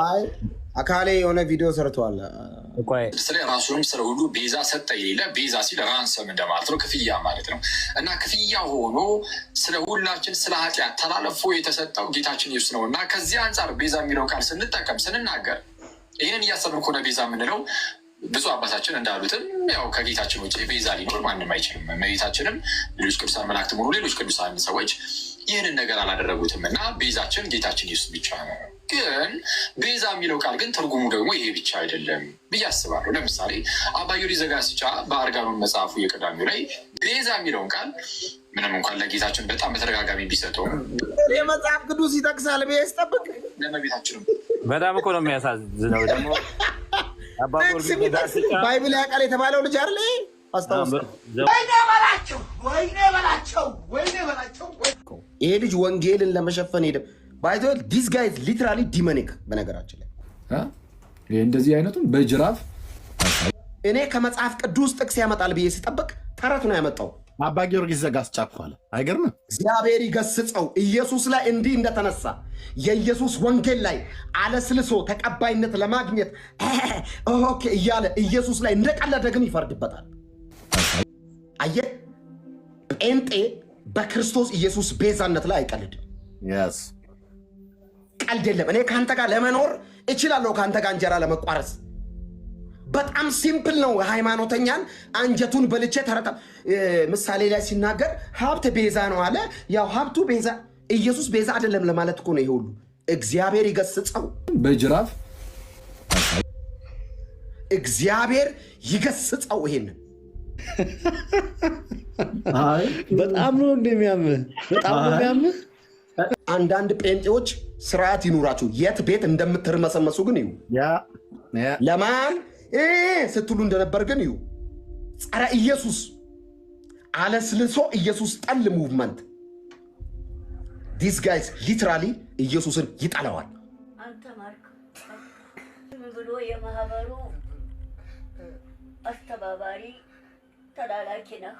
አይ አካሌ የሆነ ቪዲዮ ሰርቷል። ስለ ራሱንም ስለ ሁሉ ቤዛ ሰጠ ይላል። ቤዛ ሲል ራንሰም እንደማለት ነው፣ ክፍያ ማለት ነው። እና ክፍያ ሆኖ ስለ ሁላችን ስለ ኃጢአት ተላልፎ የተሰጠው ጌታችን ኢየሱስ ነው። እና ከዚህ አንጻር ቤዛ የሚለው ቃል ስንጠቀም ስንናገር ይህንን እያሰብን ከሆነ ቤዛ የምንለው ብዙ አባታችን እንዳሉትም ያው ከጌታችን ውጭ ቤዛ ሊኖር ማንም አይችልም። እመቤታችንም ሌሎች ቅዱሳን መላእክትም ሆኑ ሌሎች ቅዱሳን ሰዎች ይህንን ነገር አላደረጉትም እና ቤዛችን ጌታችን ኢየሱስ ብቻ ነው። ግን ቤዛ የሚለው ቃል ግን ትርጉሙ ደግሞ ይሄ ብቻ አይደለም ብዬ አስባለሁ። ለምሳሌ አባ ጊዮርጊስ ዘጋስጫ በአርጋኖን መጽሐፉ የቀዳሚው ላይ ቤዛ የሚለውን ቃል ምንም እንኳን ለጌታችን በጣም በተደጋጋሚ ቢሰጠውም የመጽሐፍ ቅዱስ ይጠቅሳል ብዬ ስጠብቅ ለእመቤታችንም በጣም እኮ ነው የሚያሳዝነው። ደግሞ አባ ጊዮርጊስ ዘጋስጫ ባይብል ያውቃል የተባለው ልጅ አይደል? አስታውስ። ይሄ ልጅ ወንጌልን ለመሸፈን ሄደ። ባይዞ ዲስ ጋይ ሊትራሊ ዲመኒክ። በነገራችን ላይ እንደዚህ አይነቱን በጅራፍ እኔ ከመጽሐፍ ቅዱስ ጥቅስ ያመጣል ብዬ ሲጠብቅ ተረት ነው ያመጣው። አባ ጊዮርጊስ ዘጋስጫ አለ። አይገርምም? እግዚአብሔር ይገስጸው። ኢየሱስ ላይ እንዲህ እንደተነሳ የኢየሱስ ወንጌል ላይ አለስልሶ ተቀባይነት ለማግኘት ኦኬ እያለ ኢየሱስ ላይ እንደቀለደ ግን ይፈርድበታል። አየ ጴንጤ በክርስቶስ ኢየሱስ ቤዛነት ላይ አይቀልድም። ቀልድ የለም። እኔ ከአንተ ጋር ለመኖር እችላለሁ፣ ከአንተ ጋር እንጀራ ለመቋረስ በጣም ሲምፕል ነው። ሃይማኖተኛን አንጀቱን በልቼ ተረታ። ምሳሌ ላይ ሲናገር ሀብት ቤዛ ነው አለ። ያው ሀብቱ ቤዛ፣ ኢየሱስ ቤዛ አይደለም ለማለት እኮ ነው። ይሄ ሁሉ እግዚአብሔር ይገስጸው፣ በጅራፍ እግዚአብሔር ይገስጸው። ይሄንን አይ በጣም ነው እንደሚያምህ፣ በጣም ነው የሚያምህ። አንዳንድ ጴንጤዎች ስርዓት ይኑራችሁ። የት ቤት እንደምትርመሰመሱ ግን ይሁ ለማን ስትሉ እንደነበር ግን ይሁ ጸረ ኢየሱስ አለስልሶ ኢየሱስ ጠል ሙቭመንት ዲስ ጋይስ ሊትራሊ ኢየሱስን ይጠላዋል። አንተ ማርክ ብሎ የማህበሩ አስተባባሪ ተላላኪ ነህ።